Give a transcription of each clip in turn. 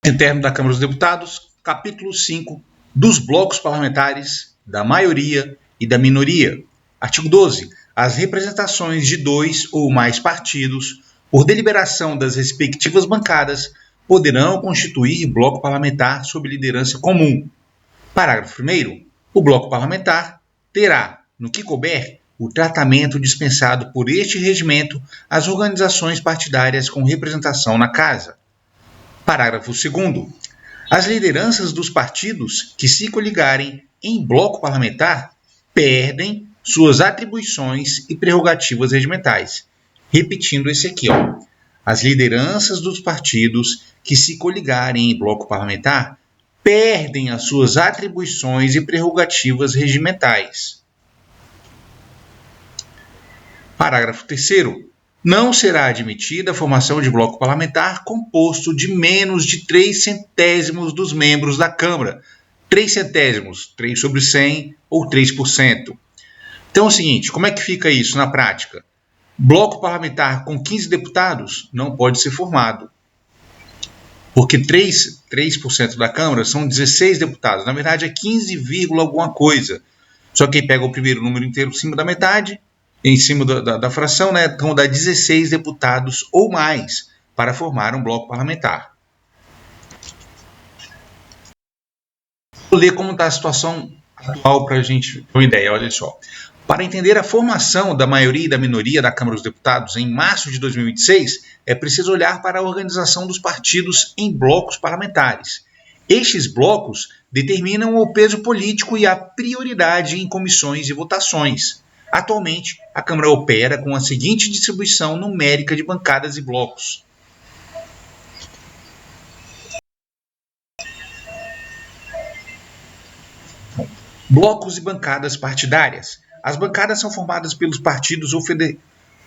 Interno da Câmara dos Deputados, capítulo 5 dos blocos parlamentares, da maioria e da minoria. Artigo 12. As representações de 2 ou mais partidos, por deliberação das respectivas bancadas, poderão constituir bloco parlamentar sob liderança comum. Parágrafo 1º. O bloco parlamentar terá, no que couber, o tratamento dispensado por este regimento às organizações partidárias com representação na Casa. Parágrafo 2º. As lideranças dos partidos que se coligarem em bloco parlamentar perdem suas atribuições e prerrogativas regimentais. Repetindo esse aqui, ó. As lideranças dos partidos que se coligarem em bloco parlamentar perdem as suas atribuições e prerrogativas regimentais. Parágrafo 3º. Não será admitida a formação de bloco parlamentar composto de menos de 3/100 dos membros da Câmara. 3/100, 3 sobre 100 ou 3%. Então é o seguinte, como é que fica isso na prática? Bloco parlamentar com 15 deputados não pode ser formado, porque 3% da Câmara são 16 deputados. Na verdade é 15, alguma coisa. Só que pega o primeiro número inteiro em cima da metade, em cima da fração, né? Então dá 16 deputados ou mais para formar um bloco parlamentar. Vou ler como está a situação atual para a gente ter uma ideia, olha só. Para entender a formação da maioria e da minoria da Câmara dos Deputados em março de 2026, é preciso olhar para a organização dos partidos em blocos parlamentares. Estes blocos determinam o peso político e a prioridade em comissões e votações. Atualmente, a Câmara opera com a seguinte distribuição numérica de bancadas e blocos. Blocos e bancadas partidárias. As bancadas são formadas pelos partidos ou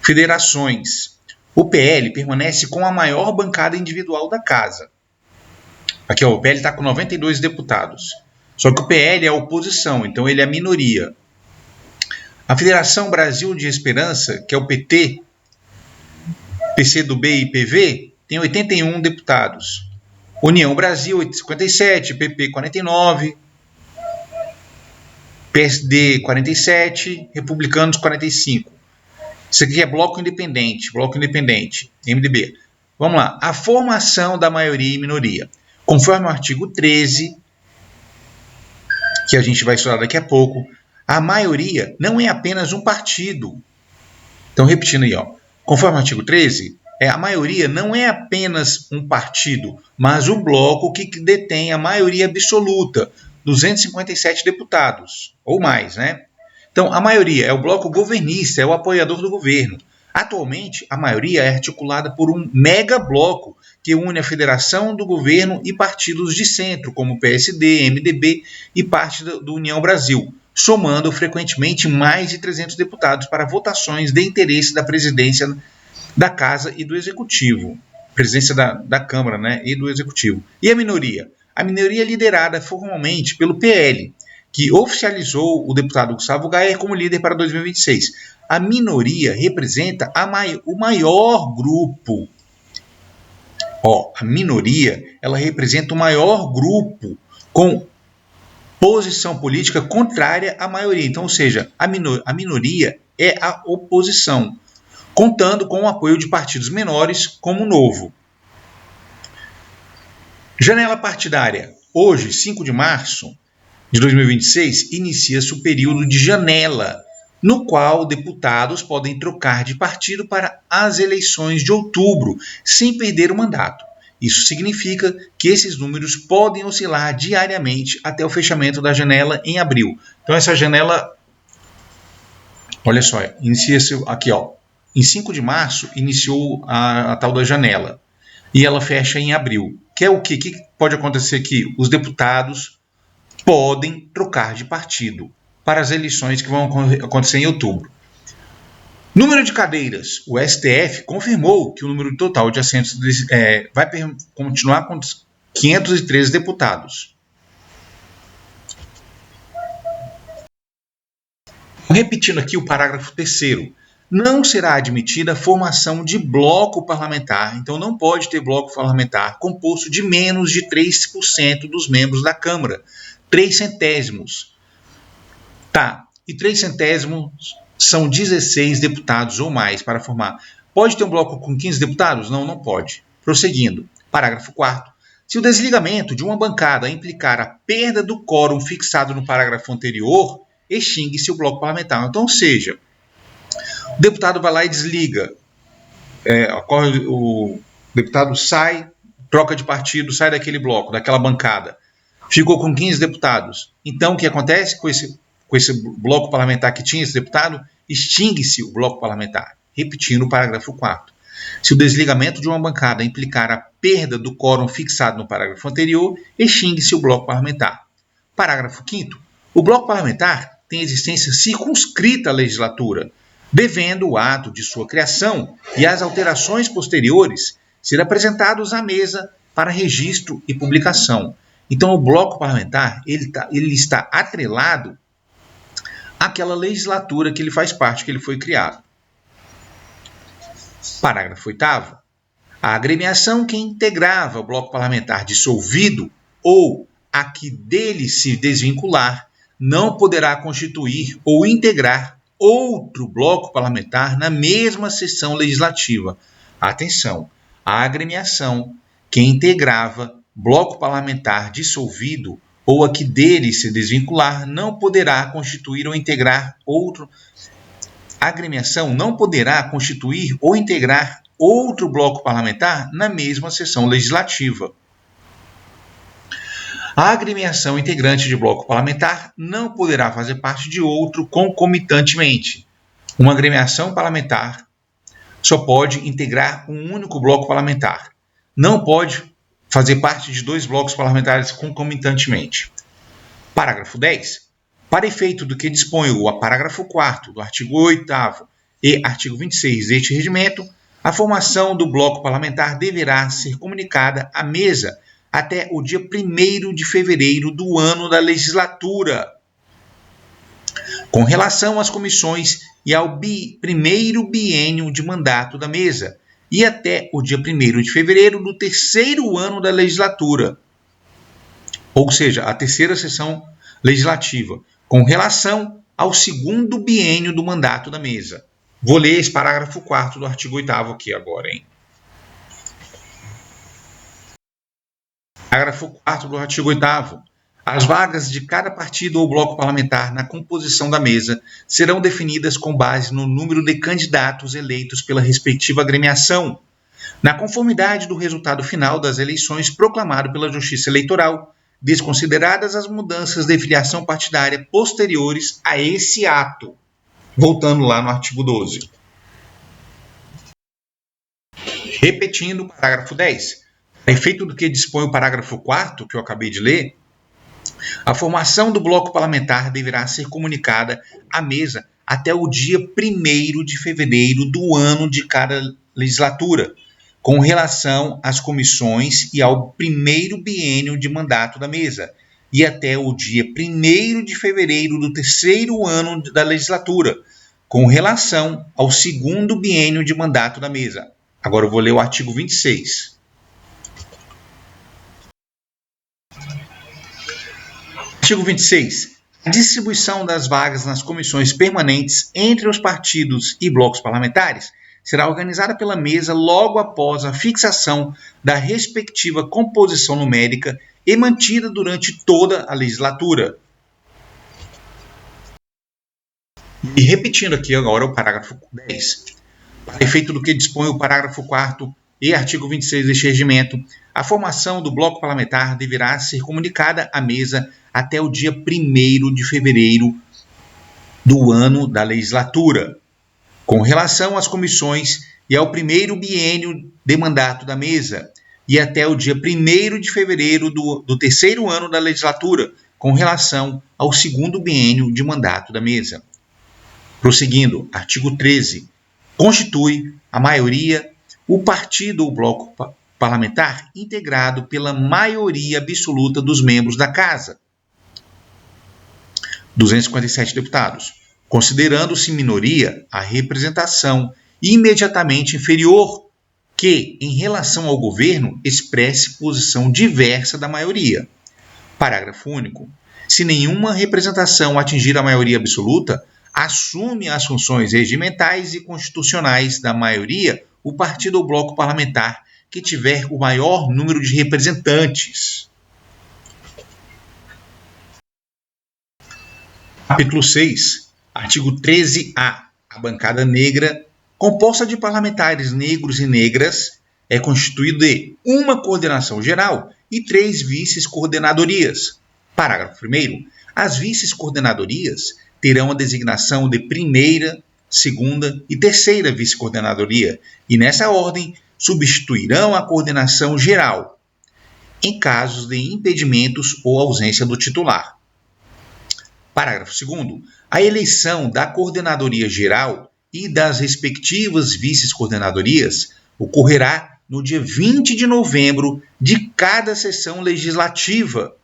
federações. O PL permanece com a maior bancada individual da Casa. Aqui, ó, o PL está com 92 deputados. Só que o PL é a oposição, então ele é a minoria. A Federação Brasil de Esperança, que é o PT, PCdoB e PV, tem 81 deputados. União Brasil, 57, PP, 49, PSD, 47, Republicanos, 45. Isso aqui é bloco independente, MDB. Vamos lá. A formação da maioria e minoria. Conforme o artigo 13, que a gente vai estudar daqui a pouco, a maioria não é apenas um partido. Então, repetindo aí, ó. Conforme o artigo 13, a maioria não é apenas um partido, mas o bloco que detém a maioria absoluta, 257 deputados, ou mais, né? Então, a maioria é o bloco governista, é o apoiador do governo. Atualmente, a maioria é articulada por um megabloco que une a federação do governo e partidos de centro, como PSD, MDB e parte do União Brasil, somando frequentemente mais de 300 deputados para votações de interesse da presidência da Casa e do Executivo. Presidência da Câmara, né, e do Executivo. E a minoria? A minoria é liderada formalmente pelo PL, que oficializou o deputado Gustavo Gayer como líder para 2026. A minoria representa o maior grupo. A minoria, ela representa o maior grupo com posição política contrária à maioria. Então, ou seja, a minoria é a oposição, contando com o apoio de partidos menores, como o Novo. Janela partidária. Hoje, 5 de março de 2026, inicia-se o período de janela, no qual deputados podem trocar de partido para as eleições de outubro, sem perder o mandato. Isso significa que esses números podem oscilar diariamente até o fechamento da janela em abril. Então, essa janela, olha só, inicia-se aqui, ó, em 5 de março, iniciou a tal da janela, e ela fecha em abril. Que é o quê? O que pode acontecer aqui? Os deputados podem trocar de partido para as eleições que vão acontecer em outubro. Número de cadeiras. O STF confirmou que o número total de assentos vai continuar com 513 deputados. Repetindo aqui o parágrafo 3º. não será admitida a formação de bloco parlamentar. Então, não pode ter bloco parlamentar composto de menos de 3% dos membros da Câmara. 3 centésimos. Tá, e 3 centésimos são 16 deputados ou mais para formar. Pode ter um bloco com 15 deputados? Não, não pode. Prosseguindo. Parágrafo 4º. Se o desligamento de uma bancada implicar a perda do quórum fixado no parágrafo anterior, extingue-se o bloco parlamentar. Então, ou seja, o deputado vai lá e desliga. O deputado sai, troca de partido, sai daquele bloco, daquela bancada. Ficou com 15 deputados. Então, o que acontece com esse bloco parlamentar que tinha esse deputado? Extingue-se o bloco parlamentar. Repetindo o parágrafo 4º. Se o desligamento de uma bancada implicar a perda do quórum fixado no parágrafo anterior, extingue-se o bloco parlamentar. Parágrafo 5º. O bloco parlamentar tem existência circunscrita à legislatura, devendo o ato de sua criação e as alterações posteriores ser apresentados à mesa para registro e publicação. Então, o bloco parlamentar ele está atrelado àquela legislatura que ele faz parte, que ele foi criado. Parágrafo 8º. A agremiação que integrava o bloco parlamentar dissolvido ou a que dele se desvincular não poderá constituir ou integrar outro bloco parlamentar na mesma sessão legislativa. Atenção, a agremiação que integrava bloco parlamentar dissolvido ou a que dele se desvincular não poderá constituir ou integrar outro. A agremiação não poderá constituir ou integrar outro bloco parlamentar na mesma sessão legislativa. A agremiação integrante de bloco parlamentar não poderá fazer parte de outro concomitantemente. Uma agremiação parlamentar só pode integrar um único bloco parlamentar. Não pode fazer parte de 2 blocos parlamentares concomitantemente. Parágrafo 10. Para efeito do que dispõe o parágrafo 4º do artigo 8º e artigo 26 deste regimento, a formação do bloco parlamentar deverá ser comunicada à mesa até o dia 1º de fevereiro do ano da legislatura. Com relação às comissões e ao primeiro biênio de mandato da mesa, e até o dia 1º de fevereiro do 3º ano da legislatura, ou seja, a 3ª sessão legislativa, com relação ao 2º biênio do mandato da mesa. Vou ler esse parágrafo 4º do artigo 8º aqui agora, hein? Parágrafo 4º do artigo 8º. As vagas de cada partido ou bloco parlamentar na composição da mesa serão definidas com base no número de candidatos eleitos pela respectiva agremiação, na conformidade do resultado final das eleições proclamado pela Justiça Eleitoral, desconsideradas as mudanças de filiação partidária posteriores a esse ato. Voltando lá no artigo 12. Repetindo o parágrafo 10. A efeito do que dispõe o parágrafo 4º, que eu acabei de ler, a formação do bloco parlamentar deverá ser comunicada à mesa até o dia 1º de fevereiro do ano de cada legislatura, com relação às comissões e ao primeiro biênio de mandato da mesa, e até o dia 1º de fevereiro do 3º ano da legislatura, com relação ao 2º biênio de mandato da mesa. Agora eu vou ler o artigo 26. Artigo 26. A distribuição das vagas nas comissões permanentes entre os partidos e blocos parlamentares será organizada pela mesa logo após a fixação da respectiva composição numérica e mantida durante toda a legislatura. E repetindo aqui agora o parágrafo 10. Para efeito do que dispõe o parágrafo 4º e artigo 26 deste regimento, a formação do bloco parlamentar deverá ser comunicada à mesa até o dia 1º de fevereiro do ano da legislatura, com relação às comissões e ao primeiro biênio de mandato da mesa, e até o dia 1º de fevereiro do 3º ano da legislatura, com relação ao 2º biênio de mandato da mesa. Prosseguindo, artigo 13. Constitui a maioria o partido ou bloco parlamentar integrado pela maioria absoluta dos membros da Casa, 257 deputados, considerando-se minoria a representação imediatamente inferior que, em relação ao governo, expresse posição diversa da maioria. Parágrafo único. Se nenhuma representação atingir a maioria absoluta, assume as funções regimentais e constitucionais da maioria o partido ou bloco parlamentar que tiver o maior número de representantes. Capítulo 6, artigo 13A. A bancada negra, composta de parlamentares negros e negras, é constituída de uma coordenação geral e 3 vices-coordenadorias. Parágrafo 1º. As vices-coordenadorias terão a designação de primeira, segunda e terceira vice-coordenadoria e, nessa ordem, substituirão a coordenação geral em casos de impedimentos ou ausência do titular. Parágrafo 2º. A eleição da coordenadoria geral e das respectivas vice-coordenadorias ocorrerá no dia 20 de novembro de cada sessão legislativa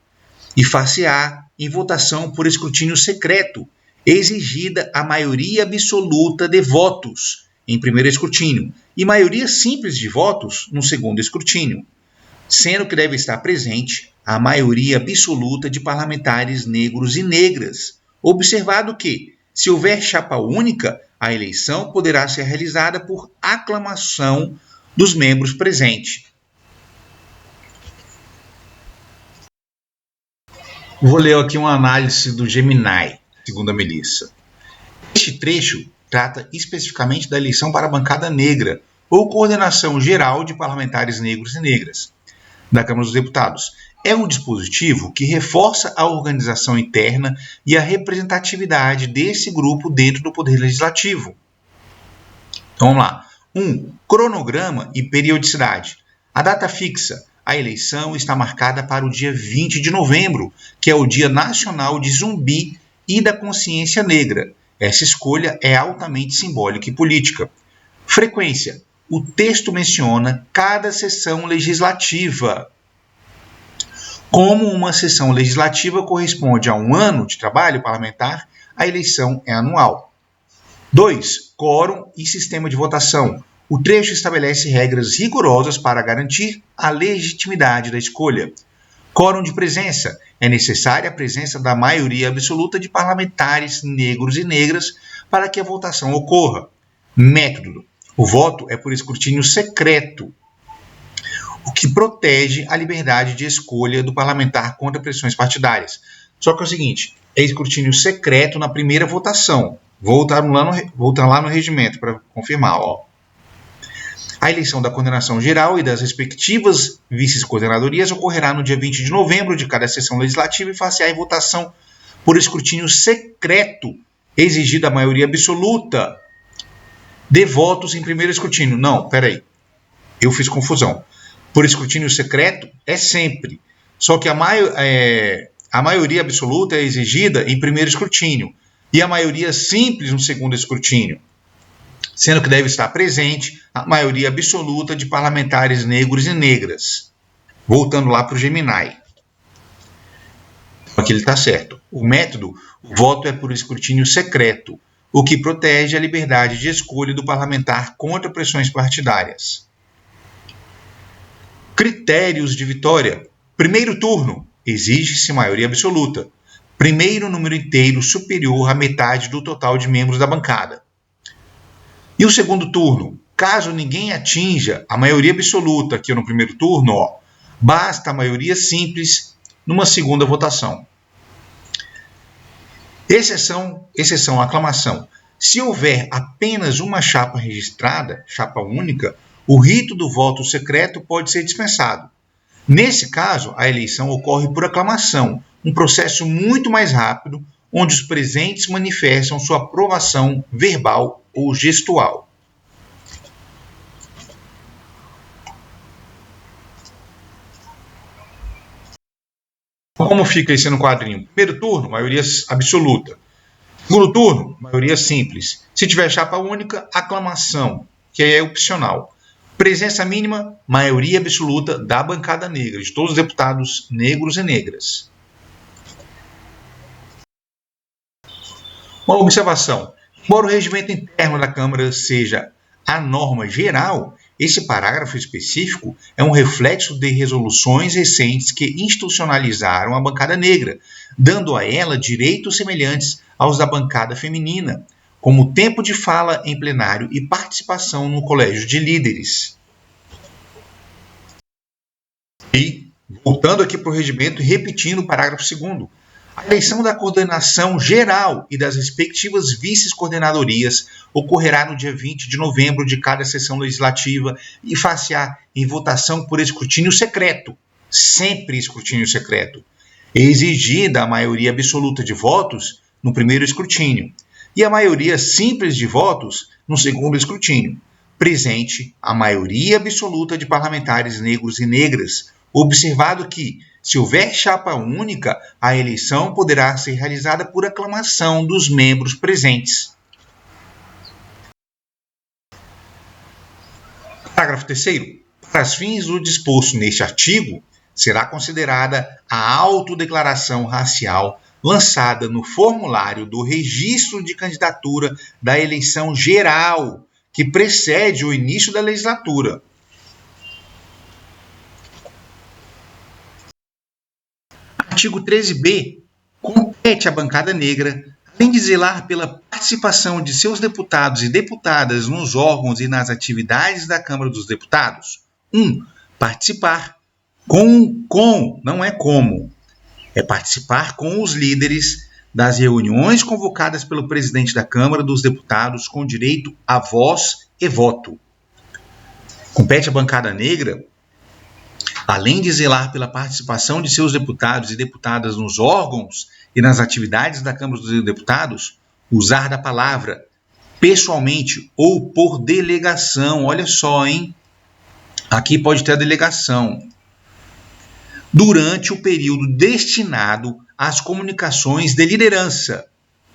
e far-se-á em votação por escrutínio secreto, exigida a maioria absoluta de votos em primeiro escrutínio e maioria simples de votos no segundo escrutínio, sendo que deve estar presente a maioria absoluta de parlamentares negros e negras, observado que, se houver chapa única, a eleição poderá ser realizada por aclamação dos membros presentes. Vou ler aqui uma análise do Gemini, segundo a Melissa. Este trecho trata especificamente da eleição para a bancada negra, ou coordenação geral de parlamentares negros e negras, da Câmara dos Deputados. É um dispositivo que reforça a organização interna e a representatividade desse grupo dentro do Poder Legislativo. Então, vamos lá. 1. Cronograma e periodicidade. A data fixa. A eleição está marcada para o dia 20 de novembro, que é o Dia Nacional de Zumbi e da Consciência Negra. Essa escolha é altamente simbólica e política. Frequência. O texto menciona cada sessão legislativa. Como uma sessão legislativa corresponde a um ano de trabalho parlamentar, a eleição é anual. 2. Quórum e sistema de votação. O trecho estabelece regras rigorosas para garantir a legitimidade da escolha. Quórum de presença. É necessária a presença da maioria absoluta de parlamentares negros e negras para que a votação ocorra. Método. O voto é por escrutínio secreto, o que protege a liberdade de escolha do parlamentar contra pressões partidárias. Só que é o seguinte, é escrutínio secreto na primeira votação. Voltar lá no regimento para confirmar. A eleição da coordenação geral e das respectivas vice-coordenadorias ocorrerá no dia 20 de novembro de cada sessão legislativa e far-se-á em votação por escrutínio secreto, exigida a maioria absoluta de votos em primeiro escrutínio. Não, peraí, eu fiz confusão. Por escrutínio secreto é sempre, só que a maioria absoluta é exigida em primeiro escrutínio e a maioria simples no segundo escrutínio, sendo que deve estar presente a maioria absoluta de parlamentares negros e negras. Voltando lá para o Gemini. Aqui ele está certo. O método, o voto é por escrutínio secreto, o que protege a liberdade de escolha do parlamentar contra pressões partidárias. Critérios de vitória. Primeiro turno, exige-se maioria absoluta. Primeiro número inteiro superior à metade do total de membros da bancada. E o segundo turno, caso ninguém atinja a maioria absoluta aqui no primeiro turno, basta a maioria simples numa segunda votação. Exceção à aclamação. Se houver apenas uma chapa registrada, chapa única, o rito do voto secreto pode ser dispensado. Nesse caso, a eleição ocorre por aclamação, um processo muito mais rápido, onde os presentes manifestam sua aprovação verbal ou gestual. Como fica isso no quadrinho? Primeiro turno, maioria absoluta. Segundo turno, maioria simples. Se tiver chapa única, aclamação, que é opcional. Presença mínima, maioria absoluta da bancada negra, de todos os deputados negros e negras. Uma observação: embora o regimento interno da Câmara seja a norma geral, esse parágrafo específico é um reflexo de resoluções recentes que institucionalizaram a bancada negra, dando a ela direitos semelhantes aos da bancada feminina, como tempo de fala em plenário e participação no colégio de líderes. E, voltando aqui para o regimento e repetindo o parágrafo 2º, a eleição da coordenação geral e das respectivas vice-coordenadorias ocorrerá no dia 20 de novembro de cada sessão legislativa e far-se-á em votação por escrutínio secreto, sempre escrutínio secreto, exigida a maioria absoluta de votos no primeiro escrutínio e a maioria simples de votos no segundo escrutínio, presente a maioria absoluta de parlamentares negros e negras, observado que, se houver chapa única, a eleição poderá ser realizada por aclamação dos membros presentes. Parágrafo 3º. Para os fins do disposto neste artigo, será considerada a autodeclaração racial lançada no formulário do registro de candidatura da eleição geral, que precede o início da legislatura. Artigo 13b. Compete à bancada negra, além de zelar pela participação de seus deputados e deputadas nos órgãos e nas atividades da Câmara dos Deputados, 1. Participar não é como, é participar com os líderes das reuniões convocadas pelo presidente da Câmara dos Deputados com direito a voz e voto. Compete à bancada negra, além de zelar pela participação de seus deputados e deputadas nos órgãos e nas atividades da Câmara dos Deputados, usar da palavra pessoalmente ou por delegação. Olha só, hein? Aqui pode ter a delegação. Durante o período destinado às comunicações de liderança,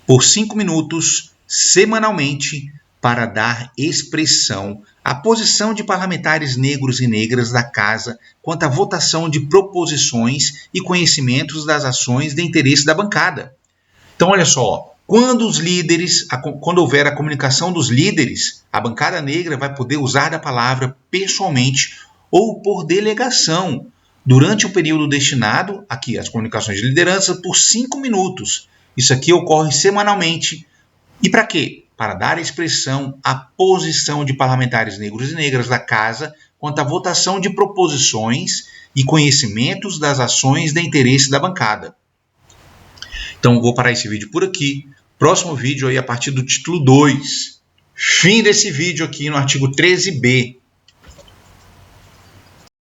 por 5 minutos, semanalmente, para dar expressão à posição de parlamentares negros e negras da Casa quanto à votação de proposições e conhecimentos das ações de interesse da bancada. Então, olha só, quando houver a comunicação dos líderes, a bancada negra vai poder usar da palavra pessoalmente ou por delegação, durante o período destinado, aqui, às comunicações de liderança, por 5 minutos. Isso aqui ocorre semanalmente. E para quê? Para dar expressão à posição de parlamentares negros e negras da Casa quanto à votação de proposições e conhecimentos das ações de interesse da bancada. Então, vou parar esse vídeo por aqui. Próximo vídeo aí a partir do título 2. Fim desse vídeo aqui no artigo 13b.